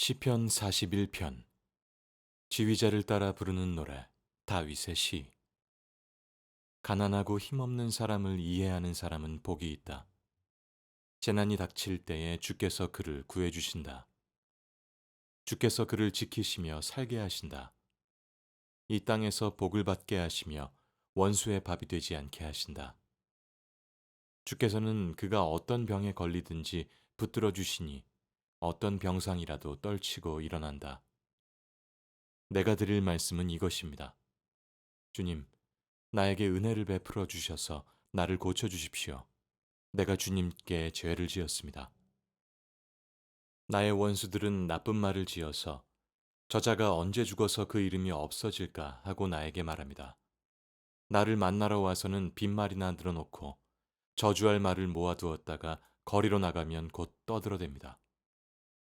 시편 41편. 지휘자를 따라 부르는 노래. 다윗의 시. 가난하고 힘없는 사람을 이해하는 사람은 복이 있다. 재난이 닥칠 때에 주께서 그를 구해 주신다. 주께서 그를 지키시며 살게 하신다. 이 땅에서 복을 받게 하시며 원수의 밥이 되지 않게 하신다. 주께서는 그가 어떤 병에 걸리든지 붙들어 주시니 어떤 병상이라도 떨치고 일어난다. 내가 드릴 말씀은 이것입니다. 주님, 나에게 은혜를 베풀어 주셔서 나를 고쳐 주십시오. 내가 주님께 죄를 지었습니다. 나의 원수들은 나쁜 말을 지어서 저자가 언제 죽어서 그 이름이 없어질까 하고 나에게 말합니다. 나를 만나러 와서는 빈말이나 늘어놓고 저주할 말을 모아두었다가 거리로 나가면 곧 떠들어댑니다.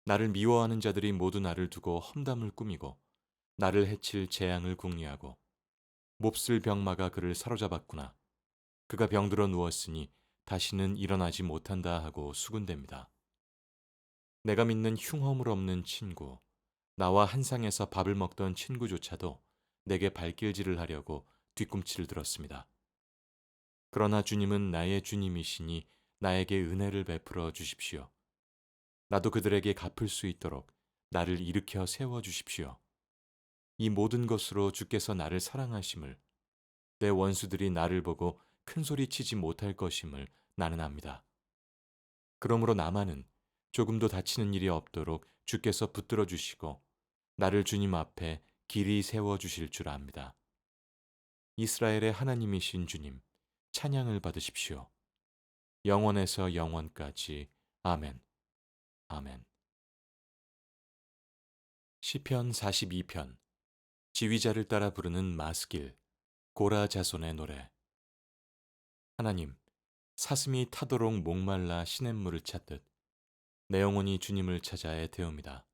나를 미워하는 자들이 모두 나를 두고 험담을 꾸미고 나를 해칠 재앙을 궁리하고 몹쓸 병마가 그를 사로잡았구나. 그가 병들어 누웠으니 다시는 일어나지 못한다 하고 수군댑니다. 내가 믿는 흉허물 없는 친구, 나와 한 상에서 밥을 먹던 친구조차도 내게 발길질을 하려고 뒤꿈치를 들었습니다. 그러나 주님은 나의 주님이시니 나에게 은혜를 베풀어 주십시오. 나도 그들에게 갚을 수 있도록 나를 일으켜 세워 주십시오. 이 모든 것으로 주께서 나를 사랑하심을, 내 원수들이 나를 보고 큰 소리 치지 못할 것임을 나는 압니다. 그러므로 나만은 조금도 다치는 일이 없도록 주께서 붙들어 주시고 나를 주님 앞에 길이 세워 주실 줄 압니다. 이스라엘의 하나님이신 주님, 찬양을 받으십시오. 영원에서 영원까지. 아멘. 아멘. 시편 42편. 지휘자를 따라 부르는 마스길. 고라 자손의 노래. 하나님, 사슴이 타도록 목말라 시냇물을 찾듯 내 영혼이 주님을 찾아 애태웁니다.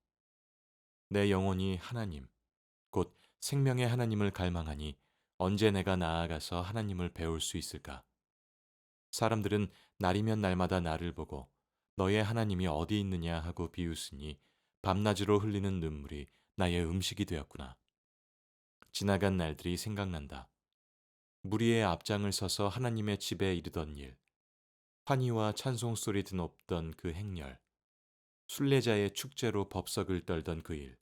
내 영혼이 하나님, 곧 생명의 하나님을 갈망하니 언제 내가 나아가서 하나님을 배울 수 있을까? 사람들은 날이면 날마다 나를 보고 너의 하나님이 어디 있느냐 하고 비웃으니 밤낮으로 흘리는 눈물이 나의 음식이 되었구나. 지나간 날들이 생각난다. 무리의 앞장을 서서 하나님의 집에 이르던 일, 환희와 찬송 소리 드높던 그 행렬, 순례자의 축제로 법석을 떨던 그 일,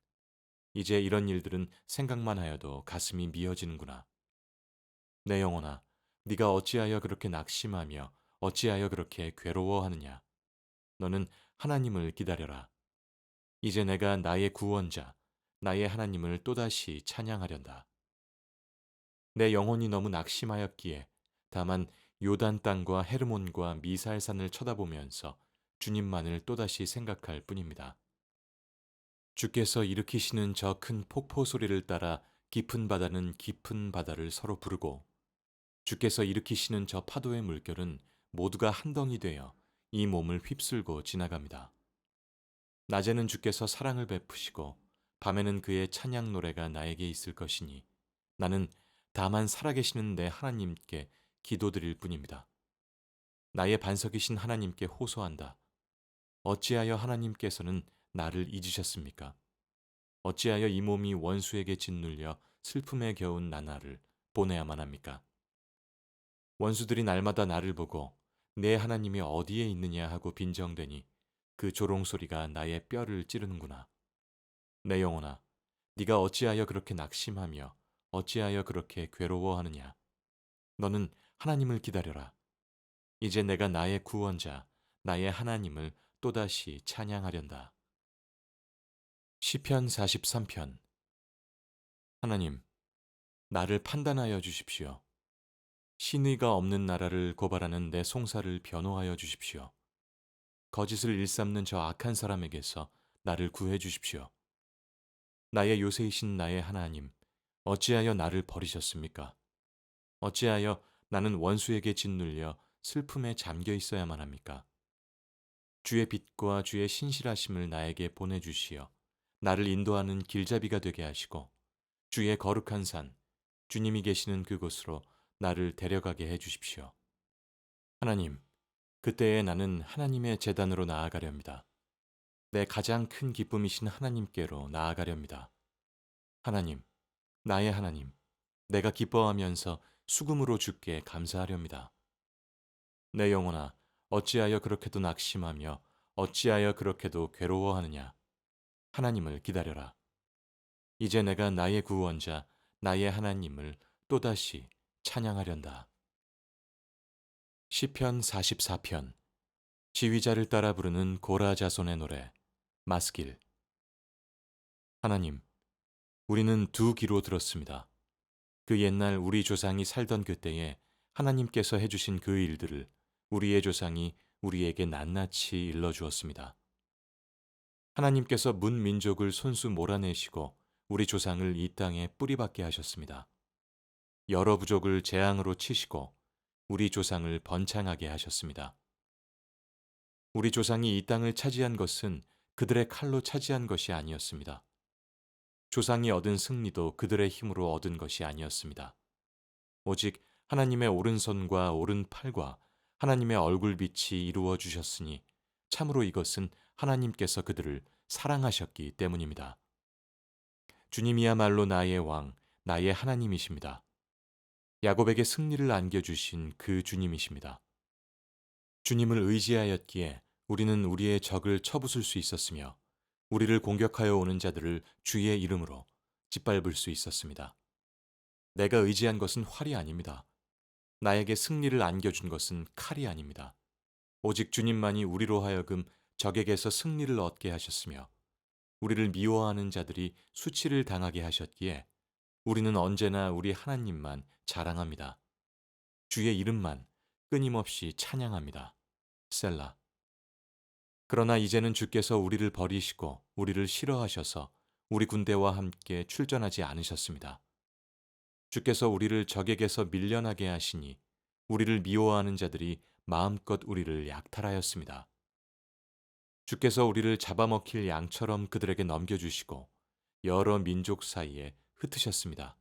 이제 이런 일들은 생각만 하여도 가슴이 미어지는구나. 내 영혼아, 네가 어찌하여 그렇게 낙심하며 어찌하여 그렇게 괴로워하느냐. 너는 하나님을 기다려라. 이제 내가 나의 구원자, 나의 하나님을 또다시 찬양하련다. 내 영혼이 너무 낙심하였기에 다만 요단 땅과 헤르몬과 미살산을 쳐다보면서 주님만을 또다시 생각할 뿐입니다. 주께서 일으키시는 저 큰 폭포 소리를 따라 깊은 바다는 깊은 바다를 서로 부르고 주께서 일으키시는 저 파도의 물결은 모두가 한 덩이 되어 이 몸을 휩쓸고 지나갑니다. 낮에는 주께서 사랑을 베푸시고 밤에는 그의 찬양 노래가 나에게 있을 것이니 나는 다만 살아계시는 내 하나님께 기도드릴 뿐입니다. 나의 반석이신 하나님께 호소한다. 어찌하여 하나님께서는 나를 잊으셨습니까? 어찌하여 이 몸이 원수에게 짓눌려 슬픔에 겨운 나날을 보내야만 합니까? 원수들이 날마다 나를 보고 내 하나님이 어디에 있느냐 하고 빈정대니 그 조롱소리가 나의 뼈를 찌르는구나. 내 영혼아, 네가 어찌하여 그렇게 낙심하며 어찌하여 그렇게 괴로워하느냐. 너는 하나님을 기다려라. 이제 내가 나의 구원자, 나의 하나님을 또다시 찬양하련다. 시편 43편. 하나님, 나를 판단하여 주십시오. 신의가 없는 나라를 고발하는 내 송사를 변호하여 주십시오. 거짓을 일삼는 저 악한 사람에게서 나를 구해 주십시오. 나의 요새이신 나의 하나님, 어찌하여 나를 버리셨습니까? 어찌하여 나는 원수에게 짓눌려 슬픔에 잠겨 있어야만 합니까? 주의 빛과 주의 신실하심을 나에게 보내주시어 나를 인도하는 길잡이가 되게 하시고 주의 거룩한 산, 주님이 계시는 그곳으로 나를 데려가게 해 주십시오. 하나님, 그때에 나는 하나님의 제단으로 나아가렵니다. 내 가장 큰 기쁨이신 하나님께로 나아가렵니다. 하나님, 나의 하나님, 내가 기뻐하면서 수금으로 주께 감사하렵니다. 내 영혼아, 어찌하여 그렇게도 낙심하며 어찌하여 그렇게도 괴로워하느냐? 하나님을 기다려라. 이제 내가 나의 구원자, 나의 하나님을 또다시 찬양하련다. 시편 44편. 지휘자를 따라 부르는 고라 자손의 노래. 마스길. 하나님, 우리는 두 귀로 들었습니다. 그 옛날 우리 조상이 살던 그때에 하나님께서 해주신 그 일들을 우리의 조상이 우리에게 낱낱이 일러주었습니다. 하나님께서 문 민족을 손수 몰아내시고 우리 조상을 이 땅에 뿌리박게 하셨습니다. 여러 부족을 재앙으로 치시고 우리 조상을 번창하게 하셨습니다. 우리 조상이 이 땅을 차지한 것은 그들의 칼로 차지한 것이 아니었습니다. 조상이 얻은 승리도 그들의 힘으로 얻은 것이 아니었습니다. 오직 하나님의 오른손과 오른팔과 하나님의 얼굴빛이 이루어 주셨으니 참으로 이것은 하나님께서 그들을 사랑하셨기 때문입니다. 주님이야말로 나의 왕, 나의 하나님이십니다. 야곱에게 승리를 안겨주신 그 주님이십니다. 주님을 의지하였기에 우리는 우리의 적을 쳐부술 수 있었으며 우리를 공격하여 오는 자들을 주의 이름으로 짓밟을 수 있었습니다. 내가 의지한 것은 활이 아닙니다. 나에게 승리를 안겨준 것은 칼이 아닙니다. 오직 주님만이 우리로 하여금 적에게서 승리를 얻게 하셨으며 우리를 미워하는 자들이 수치를 당하게 하셨기에 우리는 언제나 우리 하나님만 자랑합니다. 주의 이름만 끊임없이 찬양합니다. 셀라. 그러나 이제는 주께서 우리를 버리시고 우리를 싫어하셔서 우리 군대와 함께 출전하지 않으셨습니다. 주께서 우리를 적에게서 밀려나게 하시니 우리를 미워하는 자들이 마음껏 우리를 약탈하였습니다. 주께서 우리를 잡아먹힐 양처럼 그들에게 넘겨주시고 여러 민족 사이에 흩으셨습니다.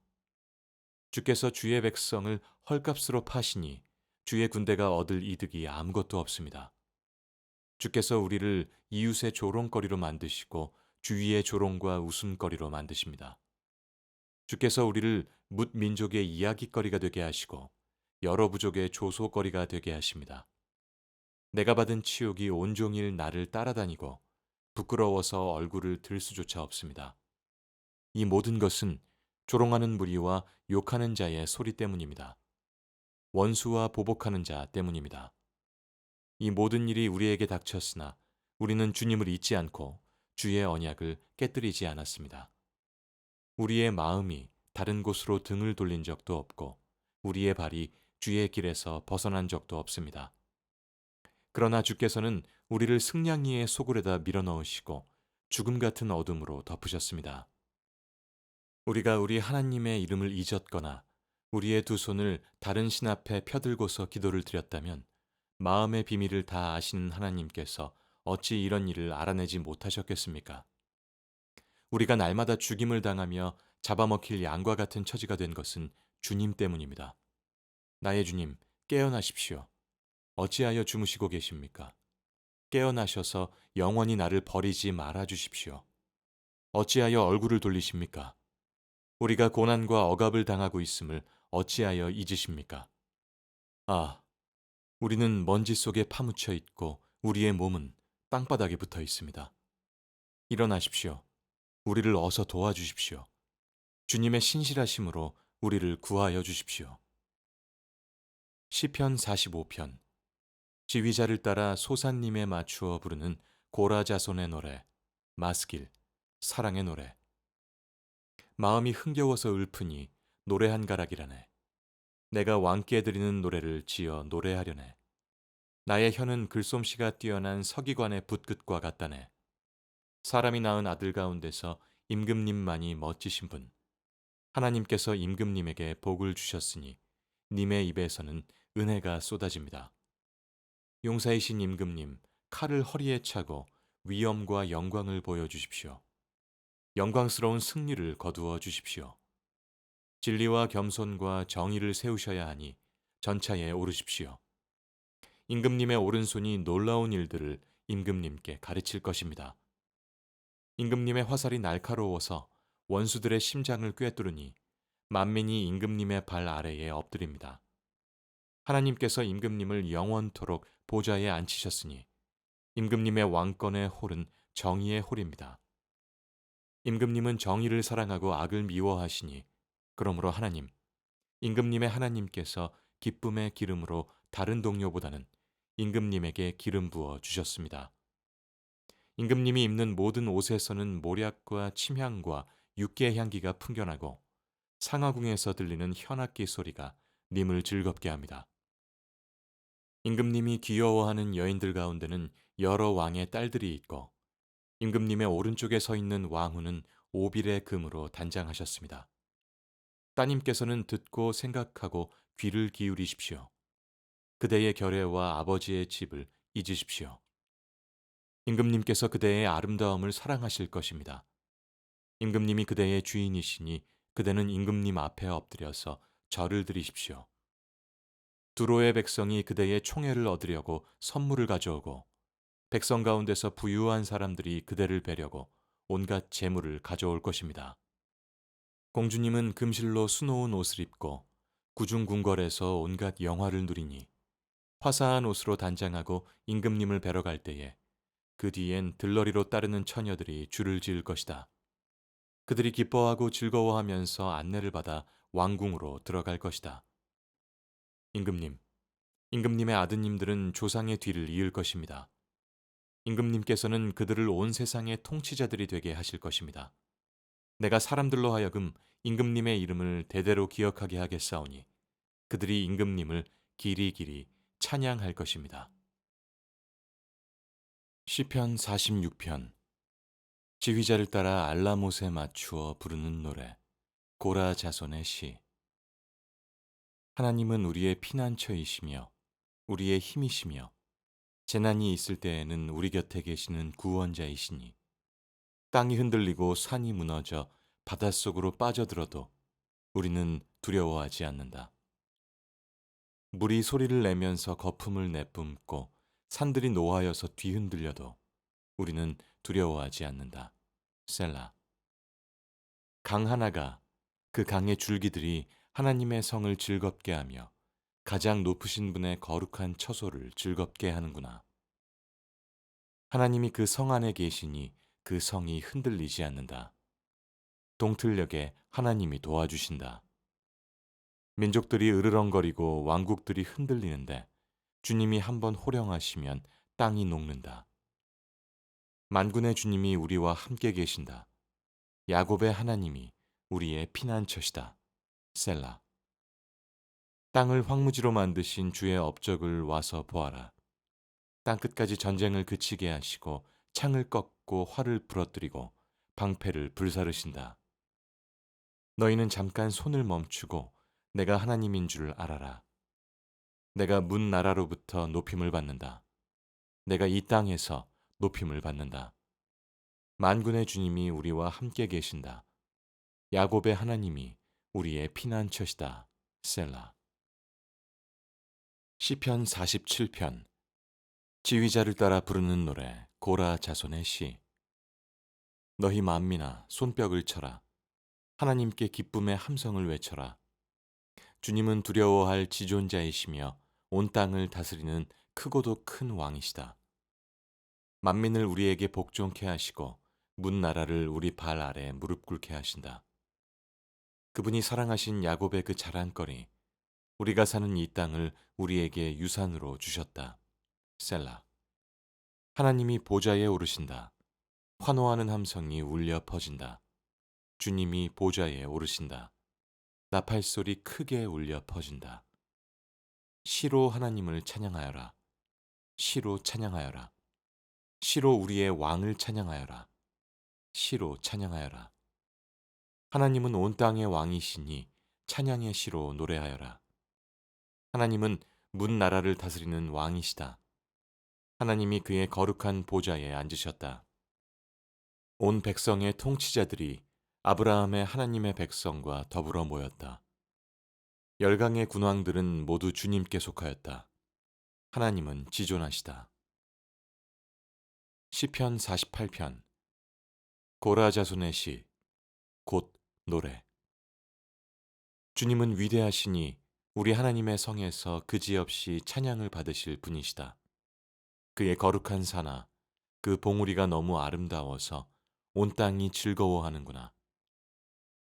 주께서 주의 백성을 헐값으로 파시니 주의 군대가 얻을 이득이 아무것도 없습니다. 주께서 우리를 이웃의 조롱거리로 만드시고 주위의 조롱과 웃음거리로 만드십니다. 주께서 우리를 뭇 민족의 이야깃거리가 되게 하시고 여러 부족의 조소거리가 되게 하십니다. 내가 받은 치욕이 온종일 나를 따라다니고 부끄러워서 얼굴을 들 수조차 없습니다. 이 모든 것은 조롱하는 무리와 욕하는 자의 소리 때문입니다. 원수와 보복하는 자 때문입니다. 이 모든 일이 우리에게 닥쳤으나 우리는 주님을 잊지 않고 주의 언약을 깨뜨리지 않았습니다. 우리의 마음이 다른 곳으로 등을 돌린 적도 없고 우리의 발이 주의 길에서 벗어난 적도 없습니다. 그러나 주께서는 우리를 승냥이의 소굴에다 밀어넣으시고 죽음 같은 어둠으로 덮으셨습니다. 우리가 우리 하나님의 이름을 잊었거나 우리의 두 손을 다른 신 앞에 펴들고서 기도를 드렸다면 마음의 비밀을 다 아시는 하나님께서 어찌 이런 일을 알아내지 못하셨겠습니까? 우리가 날마다 죽임을 당하며 잡아먹힐 양과 같은 처지가 된 것은 주님 때문입니다. 나의 주님, 깨어나십시오. 어찌하여 주무시고 계십니까? 깨어나셔서 영원히 나를 버리지 말아 주십시오. 어찌하여 얼굴을 돌리십니까? 우리가 고난과 억압을 당하고 있음을 어찌하여 잊으십니까? 아, 우리는 먼지 속에 파묻혀 있고 우리의 몸은 땅바닥에 붙어 있습니다. 일어나십시오. 우리를 어서 도와주십시오. 주님의 신실하심으로 우리를 구하여 주십시오. 시편 45편. 지휘자를 따라 소산님에 맞추어 부르는 고라 자손의 노래. 마스길. 사랑의 노래. 마음이 흥겨워서 읊으니 노래 한 가락이라네. 내가 왕께 드리는 노래를 지어 노래하려네. 나의 혀는 글솜씨가 뛰어난 서기관의 붓끝과 같다네. 사람이 낳은 아들 가운데서 임금님만이 멋지신 분. 하나님께서 임금님에게 복을 주셨으니 님의 입에서는 은혜가 쏟아집니다. 용사이신 임금님, 칼을 허리에 차고 위엄과 영광을 보여주십시오. 영광스러운 승리를 거두어 주십시오. 진리와 겸손과 정의를 세우셔야 하니 전차에 오르십시오. 임금님의 오른손이 놀라운 일들을 임금님께 가르칠 것입니다. 임금님의 화살이 날카로워서 원수들의 심장을 꿰뚫으니 만민이 임금님의 발 아래에 엎드립니다. 하나님께서 임금님을 영원토록 보좌에 앉히셨으니 임금님의 왕권의 홀은 정의의 홀입니다. 임금님은 정의를 사랑하고 악을 미워하시니 그러므로 하나님, 임금님의 하나님께서 기쁨의 기름으로 다른 동료보다는 임금님에게 기름 부어 주셨습니다. 임금님이 입는 모든 옷에서는 모략과 침향과 육개의 향기가 풍겨나고 상하궁에서 들리는 현악기 소리가 님을 즐겁게 합니다. 임금님이 귀여워하는 여인들 가운데는 여러 왕의 딸들이 있고 임금님의 오른쪽에 서 있는 왕후는 오빌의 금으로 단장하셨습니다. 따님께서는 듣고 생각하고 귀를 기울이십시오. 그대의 결례와 아버지의 집을 잊으십시오. 임금님께서 그대의 아름다움을 사랑하실 것입니다. 임금님이 그대의 주인이시니 그대는 임금님 앞에 엎드려서 절을 드리십시오. 두로의 백성이 그대의 총애를 얻으려고 선물을 가져오고 백성 가운데서 부유한 사람들이 그대를 뵈려고 온갖 재물을 가져올 것입니다. 공주님은 금실로 수놓은 옷을 입고 구중궁궐에서 온갖 영화를 누리니 화사한 옷으로 단장하고 임금님을 뵈러 갈 때에 그 뒤엔 들러리로 따르는 처녀들이 줄을 지을 것이다. 그들이 기뻐하고 즐거워하면서 안내를 받아 왕궁으로 들어갈 것이다. 임금님, 임금님의 아드님들은 조상의 뒤를 이을 것입니다. 임금님께서는 그들을 온 세상의 통치자들이 되게 하실 것입니다. 내가 사람들로 하여금 임금님의 이름을 대대로 기억하게 하겠사오니 그들이 임금님을 길이길이 찬양할 것입니다. 시편 46편. 지휘자를 따라 알라못에 맞추어 부르는 노래. 고라 자손의 시. 하나님은 우리의 피난처이시며 우리의 힘이시며 재난이 있을 때에는 우리 곁에 계시는 구원자이시니 땅이 흔들리고 산이 무너져 바닷속으로 빠져들어도 우리는 두려워하지 않는다. 물이 소리를 내면서 거품을 내뿜고 산들이 노하여서 뒤흔들려도 우리는 두려워하지 않는다. 셀라. 강 하나가 그 강의 줄기들이 하나님의 성을 즐겁게 하며 가장 높으신 분의 거룩한 처소를 즐겁게 하는구나. 하나님이 그 성 안에 계시니 그 성이 흔들리지 않는다. 동틀녘에 하나님이 도와주신다. 민족들이 으르렁거리고 왕국들이 흔들리는데 주님이 한번 호령하시면 땅이 녹는다. 만군의 주님이 우리와 함께 계신다. 야곱의 하나님이 우리의 피난처시다. 셀라. 땅을 황무지로 만드신 주의 업적을 와서 보아라. 땅끝까지 전쟁을 그치게 하시고 창을 꺾고 활을 부러뜨리고 방패를 불사르신다. 너희는 잠깐 손을 멈추고 내가 하나님인 줄 알아라. 내가 문 나라로부터 높임을 받는다. 내가 이 땅에서 높임을 받는다. 만군의 주님이 우리와 함께 계신다. 야곱의 하나님이 우리의 피난처시다. 셀라. 시편 47편. 지휘자를 따라 부르는 노래. 고라 자손의 시. 너희 만민아 손뼉을 쳐라. 하나님께 기쁨의 함성을 외쳐라. 주님은 두려워할 지존자이시며 온 땅을 다스리는 크고도 큰 왕이시다. 만민을 우리에게 복종케 하시고 문 나라를 우리 발 아래 무릎 꿇게 하신다. 그분이 사랑하신 야곱의 그 자랑거리, 우리가 사는 이 땅을 우리에게 유산으로 주셨다. 셀라. 하나님이 보좌에 오르신다. 환호하는 함성이 울려 퍼진다. 주님이 보좌에 오르신다. 나팔소리 크게 울려 퍼진다. 시로 하나님을 찬양하여라. 시로 찬양하여라. 시로 우리의 왕을 찬양하여라. 시로 찬양하여라. 하나님은 온 땅의 왕이시니 찬양의 시로 노래하여라. 하나님은 문 나라를 다스리는 왕이시다. 하나님이 그의 거룩한 보좌에 앉으셨다. 온 백성의 통치자들이 아브라함의 하나님의 백성과 더불어 모였다. 열강의 군왕들은 모두 주님께 속하였다. 하나님은 지존하시다. 시편 48편. 고라 자손의 시, 곧 노래. 주님은 위대하시니 우리 하나님의 성에서 그지없이 찬양을 받으실 분이시다. 그의 거룩한 산하, 그 봉우리가 너무 아름다워서 온 땅이 즐거워하는구나.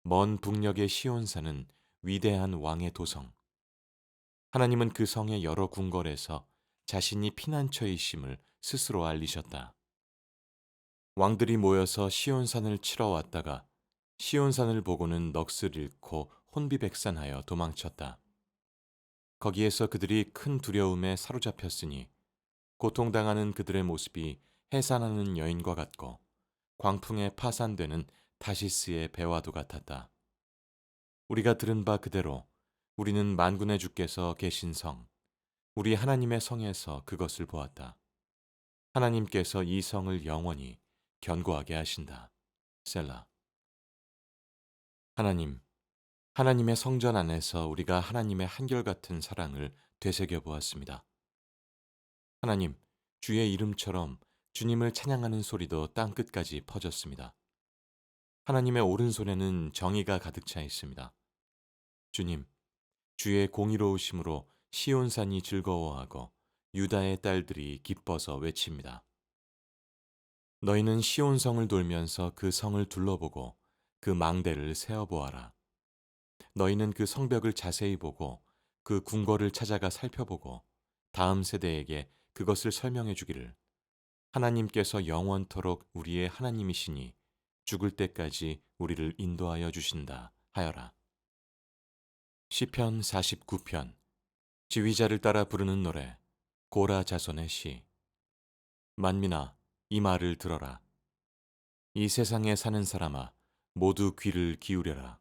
먼 북녘의 시온산은 위대한 왕의 도성. 하나님은 그 성의 여러 궁궐에서 자신이 피난처이심을 스스로 알리셨다. 왕들이 모여서 시온산을 치러 왔다가 시온산을 보고는 넋을 잃고 혼비백산하여 도망쳤다. 거기에서 그들이 큰 두려움에 사로잡혔으니 고통당하는 그들의 모습이 해산하는 여인과 같고 광풍에 파산되는 다시스의 배와도 같았다. 우리가 들은 바 그대로 우리는 만군의 주께서 계신 성, 우리 하나님의 성에서 그것을 보았다. 하나님께서 이 성을 영원히 견고하게 하신다. 셀라. 하나님, 하나님의 성전 안에서 우리가 하나님의 한결같은 사랑을 되새겨 보았습니다. 하나님, 주의 이름처럼 주님을 찬양하는 소리도 땅끝까지 퍼졌습니다. 하나님의 오른손에는 정의가 가득 차 있습니다. 주님, 주의 공의로우심으로 시온산이 즐거워하고 유다의 딸들이 기뻐서 외칩니다. 너희는 시온성을 돌면서 그 성을 둘러보고 그 망대를 세어보아라. 너희는 그 성벽을 자세히 보고 그 궁궐을 찾아가 살펴보고 다음 세대에게 그것을 설명해 주기를 하나님께서 영원토록 우리의 하나님이시니 죽을 때까지 우리를 인도하여 주신다 하여라. 시편 49편. 지휘자를 따라 부르는 노래. 고라 자손의 시. 만민아, 이 말을 들어라. 이 세상에 사는 사람아, 모두 귀를 기울여라.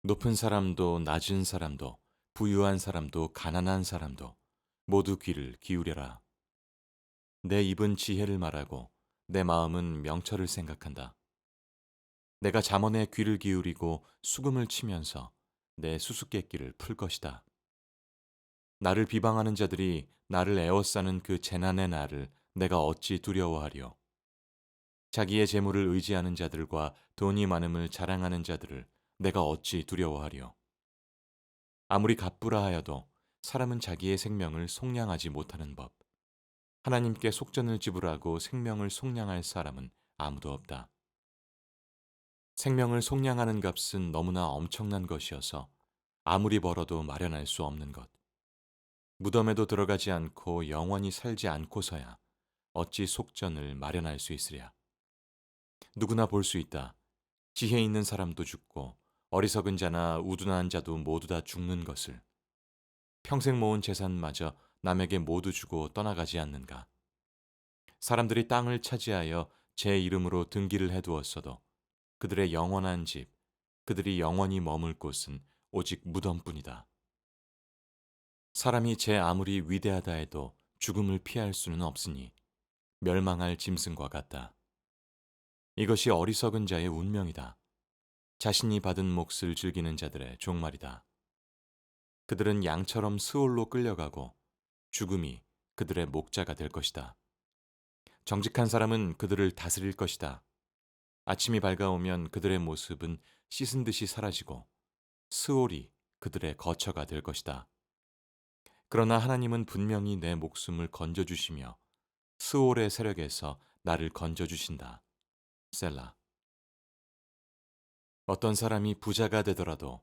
높은 사람도 낮은 사람도 부유한 사람도 가난한 사람도 모두 귀를 기울여라. 내 입은 지혜를 말하고 내 마음은 명철을 생각한다. 내가 잠언에 귀를 기울이고 수금을 치면서 내 수수께끼를 풀 것이다. 나를 비방하는 자들이 나를 에워싸는 그 재난의 날을 내가 어찌 두려워하리요. 자기의 재물을 의지하는 자들과 돈이 많음을 자랑하는 자들을 내가 어찌 두려워하리요. 아무리 갑부라 하여도 사람은 자기의 생명을 속량하지 못하는 법. 하나님께 속전을 지불하고 생명을 속량할 사람은 아무도 없다. 생명을 속량하는 값은 너무나 엄청난 것이어서 아무리 벌어도 마련할 수 없는 것. 무덤에도 들어가지 않고 영원히 살지 않고서야 어찌 속전을 마련할 수 있으랴. 누구나 볼 수 있다. 지혜 있는 사람도 죽고 어리석은 자나 우둔한 자도 모두 다 죽는 것을. 평생 모은 재산마저 남에게 모두 주고 떠나가지 않는가. 사람들이 땅을 차지하여 제 이름으로 등기를 해두었어도 그들의 영원한 집, 그들이 영원히 머물 곳은 오직 무덤뿐이다. 사람이 제 아무리 위대하다 해도 죽음을 피할 수는 없으니 멸망할 짐승과 같다. 이것이 어리석은 자의 운명이다. 자신이 받은 몫을 즐기는 자들의 종말이다. 그들은 양처럼 스올로 끌려가고 죽음이 그들의 목자가 될 것이다. 정직한 사람은 그들을 다스릴 것이다. 아침이 밝아오면 그들의 모습은 씻은 듯이 사라지고 스올이 그들의 거처가 될 것이다. 그러나 하나님은 분명히 내 목숨을 건져주시며 스올의 세력에서 나를 건져주신다. 셀라. 어떤 사람이 부자가 되더라도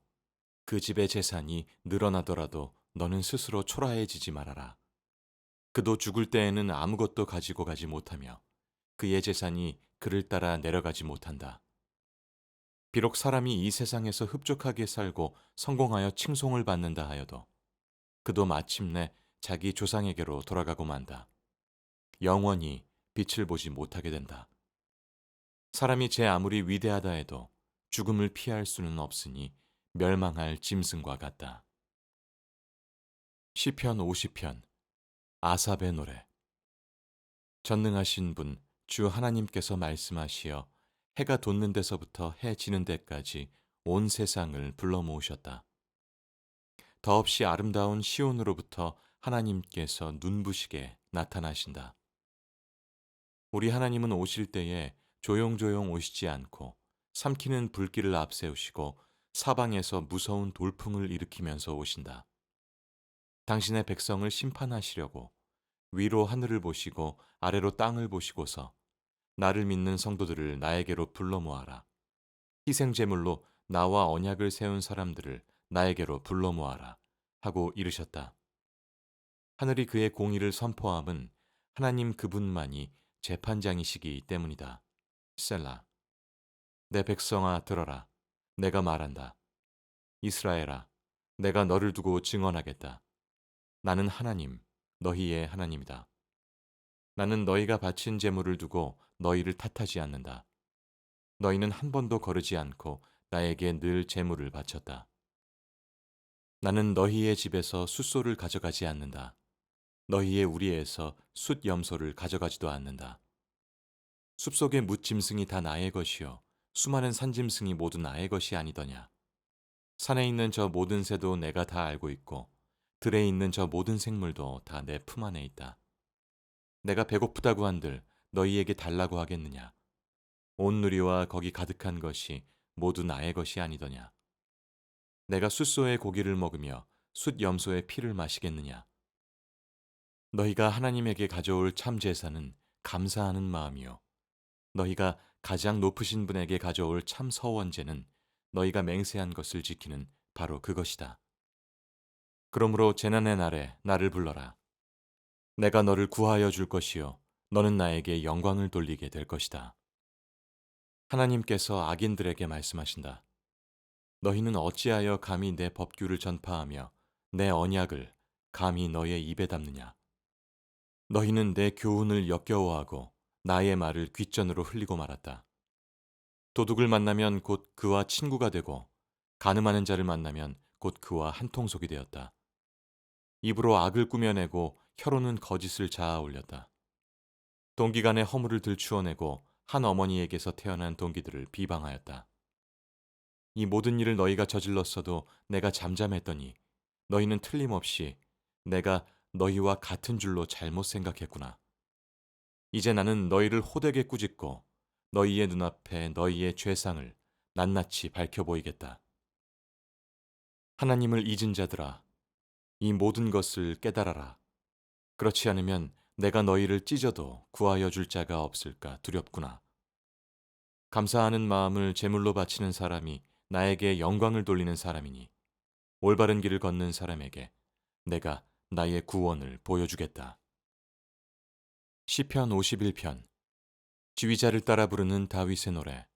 그 집의 재산이 늘어나더라도 너는 스스로 초라해지지 말아라. 그도 죽을 때에는 아무것도 가지고 가지 못하며 그의 재산이 그를 따라 내려가지 못한다. 비록 사람이 이 세상에서 흡족하게 살고 성공하여 칭송을 받는다 하여도 그도 마침내 자기 조상에게로 돌아가고 만다. 영원히 빛을 보지 못하게 된다. 사람이 제 아무리 위대하다 해도 죽음을 피할 수는 없으니 멸망할 짐승과 같다. 시편 50편. 아삽의 노래. 전능하신 분 주 하나님께서 말씀하시어 해가 돋는 데서부터 해 지는 데까지 온 세상을 불러 모으셨다. 더없이 아름다운 시온으로부터 하나님께서 눈부시게 나타나신다. 우리 하나님은 오실 때에 조용조용 오시지 않고 삼키는 불길을 앞세우시고 사방에서 무서운 돌풍을 일으키면서 오신다. 당신의 백성을 심판하시려고 위로 하늘을 보시고 아래로 땅을 보시고서 나를 믿는 성도들을 나에게로 불러 모아라. 희생 제물로 나와 언약을 세운 사람들을 나에게로 불러 모아라 하고 이르셨다. 하늘이 그의 공의를 선포함은 하나님 그분만이 재판장이시기 때문이다. 셀라. 내 백성아 들어라. 내가 말한다. 이스라엘아, 내가 너를 두고 증언하겠다. 나는 하나님, 너희의 하나님이다. 나는 너희가 바친 제물을 두고 너희를 탓하지 않는다. 너희는 한 번도 거르지 않고 나에게 늘 제물을 바쳤다. 나는 너희의 집에서 숫소를 가져가지 않는다. 너희의 우리에서 숫 염소를 가져가지도 않는다. 숲속의 뭇짐승이 다 나의 것이요 수많은 산짐승이 모두 나의 것이 아니더냐. 산에 있는 저 모든 새도 내가 다 알고 있고 들에 있는 저 모든 생물도 다 내 품 안에 있다. 내가 배고프다고 한들 너희에게 달라고 하겠느냐. 온 누리와 거기 가득한 것이 모두 나의 것이 아니더냐. 내가 숫소의 고기를 먹으며 숫 염소의 피를 마시겠느냐. 너희가 하나님에게 가져올 참 제사는 감사하는 마음이요 너희가 가장 높으신 분에게 가져올 참 서원제는 너희가 맹세한 것을 지키는 바로 그것이다. 그러므로 재난의 날에 나를 불러라. 내가 너를 구하여 줄 것이요 너는 나에게 영광을 돌리게 될 것이다. 하나님께서 악인들에게 말씀하신다. 너희는 어찌하여 감히 내 법규를 전파하며 내 언약을 감히 너의 입에 담느냐. 너희는 내 교훈을 역겨워하고 나의 말을 귓전으로 흘리고 말았다. 도둑을 만나면 곧 그와 친구가 되고 간음하는 자를 만나면 곧 그와 한통속이 되었다. 입으로 악을 꾸며내고 혀로는 거짓을 자아 올렸다. 동기간의 허물을 들추어내고 한 어머니에게서 태어난 동기들을 비방하였다. 이 모든 일을 너희가 저질렀어도 내가 잠잠했더니 너희는 틀림없이 내가 너희와 같은 줄로 잘못 생각했구나. 이제 나는 너희를 호되게 꾸짖고 너희의 눈앞에 너희의 죄상을 낱낱이 밝혀 보이겠다. 하나님을 잊은 자들아, 이 모든 것을 깨달아라. 그렇지 않으면 내가 너희를 찢어도 구하여 줄 자가 없을까 두렵구나. 감사하는 마음을 제물로 바치는 사람이 나에게 영광을 돌리는 사람이니 올바른 길을 걷는 사람에게 내가 나의 구원을 보여주겠다. 시편 51편. 지휘자를 따라 부르는 다윗의 노래.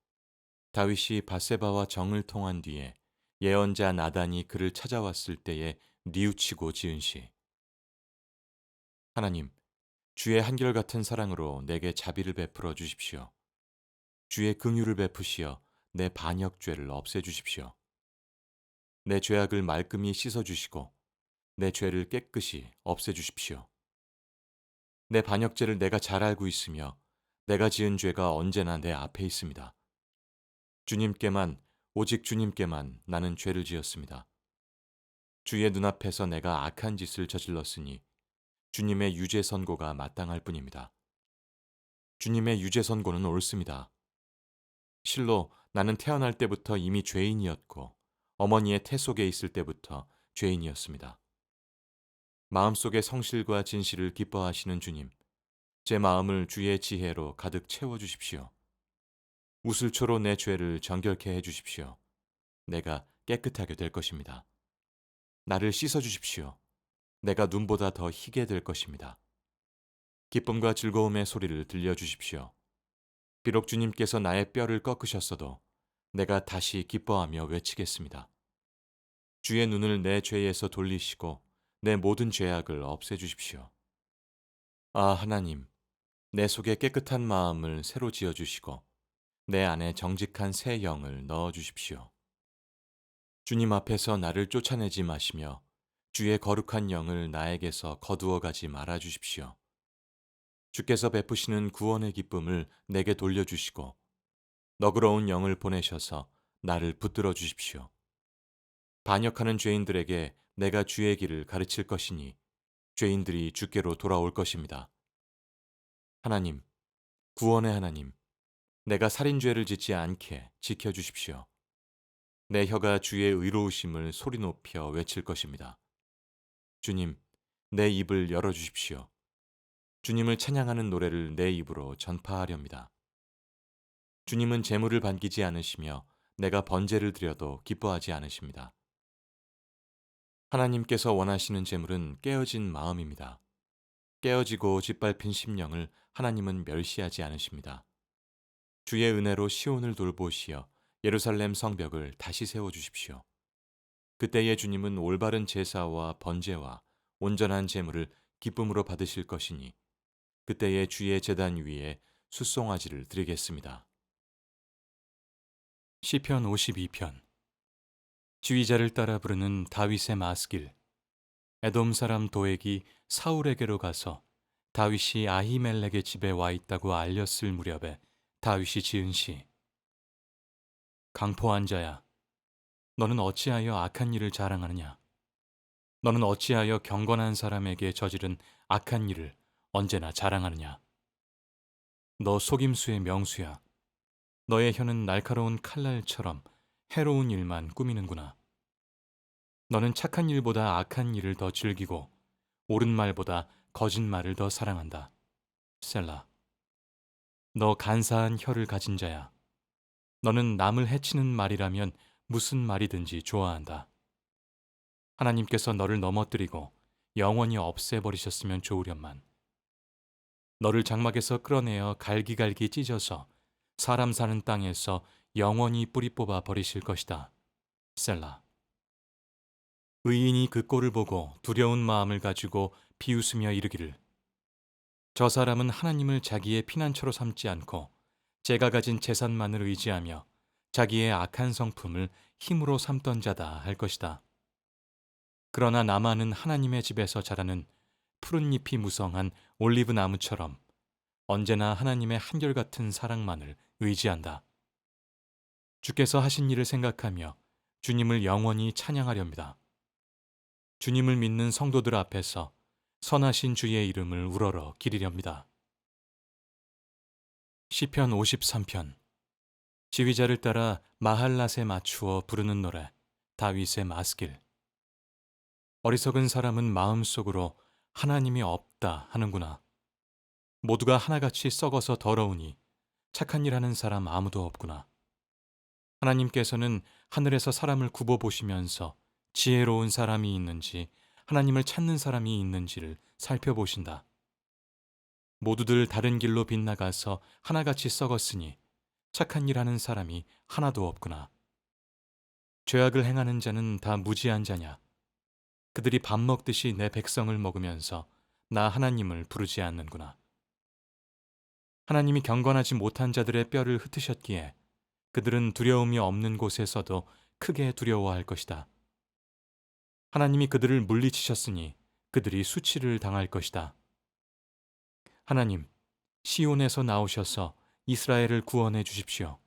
다윗이 밧세바와 정을 통한 뒤에 예언자 나단이 그를 찾아왔을 때에 뉘우치고 지은 시. 하나님, 주의 한결같은 사랑으로 내게 자비를 베풀어 주십시오. 주의 긍휼을 베푸시어 내 반역죄를 없애주십시오. 내 죄악을 말끔히 씻어주시고 내 죄를 깨끗이 없애주십시오. 내 반역죄를 내가 잘 알고 있으며 내가 지은 죄가 언제나 내 앞에 있습니다. 주님께만, 오직 주님께만 나는 죄를 지었습니다. 주의 눈앞에서 내가 악한 짓을 저질렀으니 주님의 유죄 선고가 마땅할 뿐입니다. 주님의 유죄 선고는 옳습니다. 실로 나는 태어날 때부터 이미 죄인이었고 어머니의 태 속에 있을 때부터 죄인이었습니다. 마음속의 성실과 진실을 기뻐하시는 주님, 제 마음을 주의 지혜로 가득 채워주십시오. 우슬초로 내 죄를 정결케 해주십시오. 내가 깨끗하게 될 것입니다. 나를 씻어주십시오. 내가 눈보다 더 희게 될 것입니다. 기쁨과 즐거움의 소리를 들려주십시오. 비록 주님께서 나의 뼈를 꺾으셨어도 내가 다시 기뻐하며 외치겠습니다. 주의 눈을 내 죄에서 돌리시고 내 모든 죄악을 없애주십시오. 아, 하나님, 내 속에 깨끗한 마음을 새로 지어주시고 내 안에 정직한 새 영을 넣어주십시오. 주님 앞에서 나를 쫓아내지 마시며 주의 거룩한 영을 나에게서 거두어 가지 말아 주십시오. 주께서 베푸시는 구원의 기쁨을 내게 돌려주시고 너그러운 영을 보내셔서 나를 붙들어 주십시오. 반역하는 죄인들에게 내가 주의 길을 가르칠 것이니 죄인들이 주께로 돌아올 것입니다. 하나님, 구원의 하나님, 내가 살인죄를 짓지 않게 지켜주십시오. 내 혀가 주의 의로우심을 소리 높여 외칠 것입니다. 주님, 내 입을 열어주십시오. 주님을 찬양하는 노래를 내 입으로 전파하렵니다. 주님은 재물을 반기지 않으시며 내가 번제를 드려도 기뻐하지 않으십니다. 하나님께서 원하시는 재물은 깨어진 마음입니다. 깨어지고 짓밟힌 심령을 하나님은 멸시하지 않으십니다. 주의 은혜로 시온을 돌보시어 예루살렘 성벽을 다시 세워주십시오. 그때의 주님은 올바른 제사와 번제와 온전한 제물을 기쁨으로 받으실 것이니 그때의 주의 제단 위에 숫송아지를 드리겠습니다. 시편 52편. 지휘자를 따라 부르는 다윗의 마스길. 에돔 사람 도액이 사울에게로 가서 다윗이 아히멜렉의 집에 와 있다고 알렸을 무렵에 다윗이 지은 시. 강포한 자야, 너는 어찌하여 악한 일을 자랑하느냐? 너는 어찌하여 경건한 사람에게 저지른 악한 일을 언제나 자랑하느냐? 너 속임수의 명수야. 너의 혀는 날카로운 칼날처럼 해로운 일만 꾸미는구나. 너는 착한 일보다 악한 일을 더 즐기고 옳은 말보다 거짓말을 더 사랑한다. 셀라. 너 간사한 혀를 가진 자야. 너는 남을 해치는 말이라면 무슨 말이든지 좋아한다. 하나님께서 너를 넘어뜨리고 영원히 없애버리셨으면 좋으련만. 너를 장막에서 끌어내어 갈기갈기 찢어서 사람 사는 땅에서 영원히 뿌리 뽑아 버리실 것이다. 셀라. 의인이 그 꼴을 보고 두려운 마음을 가지고 비웃으며 이르기를, 저 사람은 하나님을 자기의 피난처로 삼지 않고 제가 가진 재산만을 의지하며 자기의 악한 성품을 힘으로 삼던 자다 할 것이다. 그러나 나만은 하나님의 집에서 자라는 푸른 잎이 무성한 올리브 나무처럼 언제나 하나님의 한결같은 사랑만을 의지한다. 주께서 하신 일을 생각하며 주님을 영원히 찬양하렵니다. 주님을 믿는 성도들 앞에서 선하신 주의 이름을 우러러 기리렵니다. 시편 53편. 지휘자를 따라 마할랏에 맞추어 부르는 노래. 다윗의 마스길. 어리석은 사람은 마음속으로 하나님이 없다 하는구나. 모두가 하나같이 썩어서 더러우니 착한 일 하는 사람 아무도 없구나. 하나님께서는 하늘에서 사람을 굽어 보시면서 지혜로운 사람이 있는지 하나님을 찾는 사람이 있는지를 살펴보신다. 모두들 다른 길로 빗나가서 하나같이 썩었으니 착한 일 하는 사람이 하나도 없구나. 죄악을 행하는 자는 다 무지한 자냐? 그들이 밥 먹듯이 내 백성을 먹으면서 나 하나님을 부르지 않는구나. 하나님이 경건하지 못한 자들의 뼈를 흩으셨기에 그들은 두려움이 없는 곳에서도 크게 두려워할 것이다. 하나님이 그들을 물리치셨으니 그들이 수치를 당할 것이다. 하나님, 시온에서 나오셔서 이스라엘을 구원해 주십시오.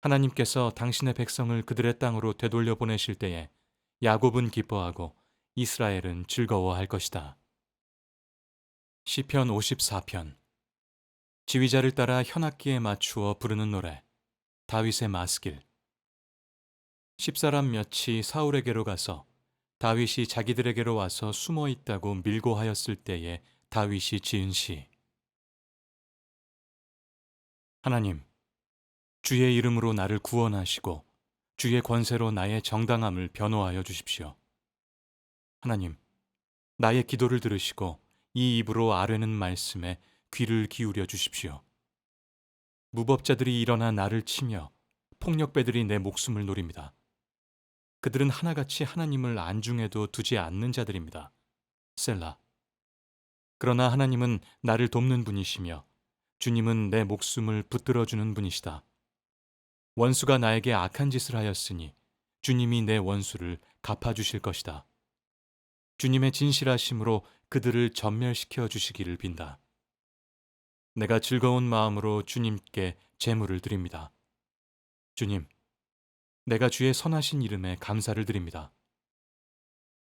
하나님께서 당신의 백성을 그들의 땅으로 되돌려 보내실 때에 야곱은 기뻐하고 이스라엘은 즐거워할 것이다. 시편 54편. 지휘자를 따라 현악기에 맞추어 부르는 노래. 다윗의 마스길. 십사람 몇이 사울에게로 가서 다윗이 자기들에게로 와서 숨어 있다고 밀고 하였을 때에 다윗이 지은 시. 하나님, 주의 이름으로 나를 구원하시고 주의 권세로 나의 정당함을 변호하여 주십시오. 하나님, 나의 기도를 들으시고 이 입으로 아뢰는 말씀에 귀를 기울여 주십시오. 무법자들이 일어나 나를 치며 폭력배들이 내 목숨을 노립니다. 그들은 하나같이 하나님을 안중에도 두지 않는 자들입니다. 셀라. 그러나 하나님은 나를 돕는 분이시며 주님은 내 목숨을 붙들어주는 분이시다. 원수가 나에게 악한 짓을 하였으니 주님이 내 원수를 갚아주실 것이다. 주님의 진실하심으로 그들을 전멸시켜 주시기를 빈다. 내가 즐거운 마음으로 주님께 제물을 드립니다. 주님, 내가 주의 선하신 이름에 감사를 드립니다.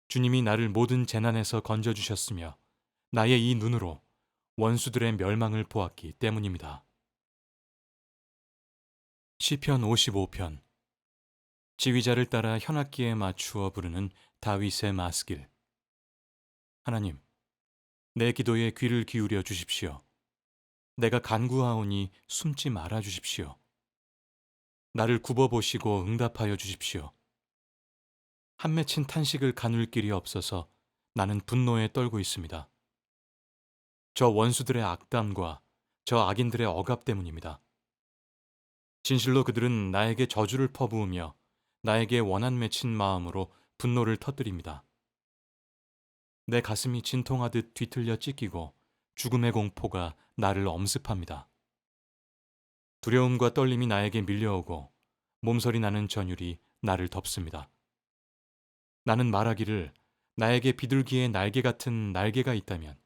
주님이 나를 모든 재난에서 건져주셨으며 나의 이 눈으로 원수들의 멸망을 보았기 때문입니다. 시편 55편. 지휘자를 따라 현악기에 맞추어 부르는 다윗의 마스길. 하나님, 내 기도에 귀를 기울여 주십시오. 내가 간구하오니 숨지 말아 주십시오. 나를 굽어 보시고 응답하여 주십시오. 한 맺힌 탄식을 가눌 길이 없어서 나는 분노에 떨고 있습니다. 저 원수들의 악담과 저 악인들의 억압 때문입니다. 진실로 그들은 나에게 저주를 퍼부으며 나에게 원한 맺힌 마음으로 분노를 터뜨립니다. 내 가슴이 진통하듯 뒤틀려 찢기고 죽음의 공포가 나를 엄습합니다. 두려움과 떨림이 나에게 밀려오고 몸서리 나는 전율이 나를 덮습니다. 나는 말하기를 나에게 비둘기의 날개 같은 날개가 있다면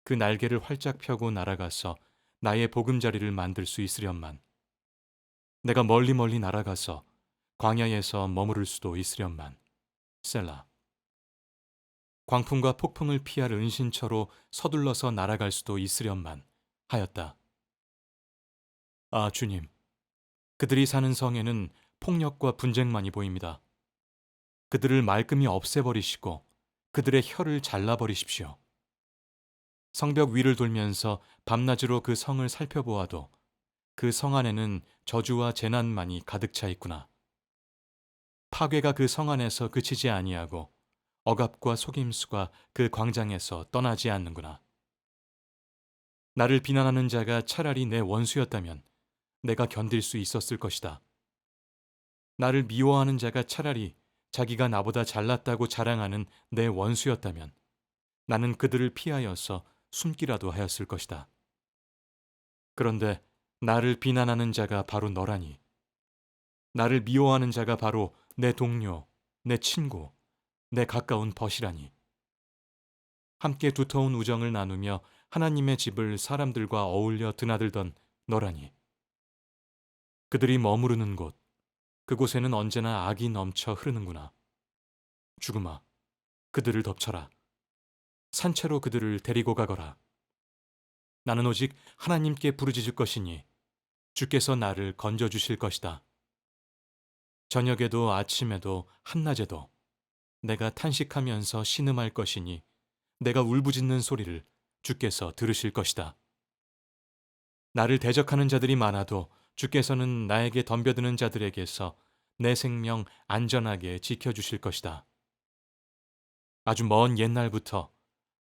그 날개를 활짝 펴고 날아가서 나의 보금자리를 만들 수 있으련만. 내가 멀리 멀리 날아가서 광야에서 머무를 수도 있으련만. 셀라. 광풍과 폭풍을 피할 은신처로 서둘러서 날아갈 수도 있으련만 하였다. 아, 주님. 그들이 사는 성에는 폭력과 분쟁만이 보입니다. 그들을 말끔히 없애버리시고 그들의 혀를 잘라버리십시오. 성벽 위를 돌면서 밤낮으로 그 성을 살펴보아도 그 성 안에는 저주와 재난만이 가득 차 있구나. 파괴가 그 성 안에서 그치지 아니하고 억압과 속임수가 그 광장에서 떠나지 않는구나. 나를 비난하는 자가 차라리 내 원수였다면 내가 견딜 수 있었을 것이다. 나를 미워하는 자가 차라리 자기가 나보다 잘났다고 자랑하는 내 원수였다면 나는 그들을 피하여서 숨기라도 하였을 것이다. 그런데 나를 비난하는 자가 바로 너라니. 나를 미워하는 자가 바로 내 동료, 내 친구, 내 가까운 벗이라니. 함께 두터운 우정을 나누며 하나님의 집을 사람들과 어울려 드나들던 너라니. 그들이 머무르는 곳, 그곳에는 언제나 악이 넘쳐 흐르는구나. 죽음아, 그들을 덮쳐라. 산채로 그들을 데리고 가거라. 나는 오직 하나님께 부르짖을 것이니 주께서 나를 건져주실 것이다. 저녁에도 아침에도 한낮에도 내가 탄식하면서 신음할 것이니 내가 울부짖는 소리를 주께서 들으실 것이다. 나를 대적하는 자들이 많아도 주께서는 나에게 덤벼드는 자들에게서 내 생명 안전하게 지켜주실 것이다. 아주 먼 옛날부터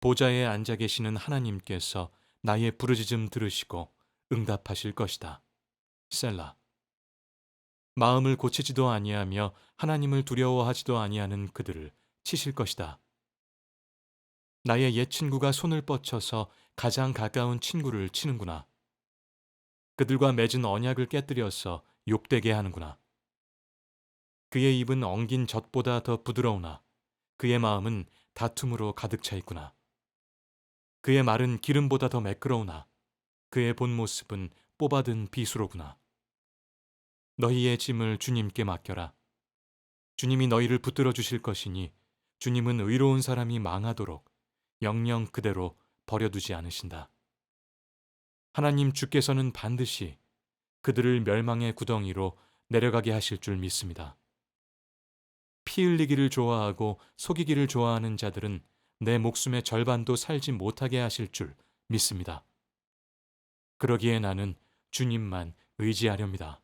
보좌에 앉아 계시는 하나님께서 나의 부르짖음 들으시고 응답하실 것이다. 셀라. 마음을 고치지도 아니하며 하나님을 두려워하지도 아니하는 그들을 치실 것이다. 나의 옛 친구가 손을 뻗쳐서 가장 가까운 친구를 치는구나. 그들과 맺은 언약을 깨뜨려서 욕되게 하는구나. 그의 입은 엉긴 젖보다 더 부드러우나 그의 마음은 다툼으로 가득 차 있구나. 그의 말은 기름보다 더 매끄러우나 그의 본 모습은 뽑아든 비수로구나. 너희의 짐을 주님께 맡겨라. 주님이 너희를 붙들어 주실 것이니 주님은 의로운 사람이 망하도록 영영 그대로 버려두지 않으신다. 하나님 주께서는 반드시 그들을 멸망의 구덩이로 내려가게 하실 줄 믿습니다. 피 흘리기를 좋아하고 속이기를 좋아하는 자들은 내 목숨의 절반도 살지 못하게 하실 줄 믿습니다. 그러기에 나는 주님만 의지하렵니다.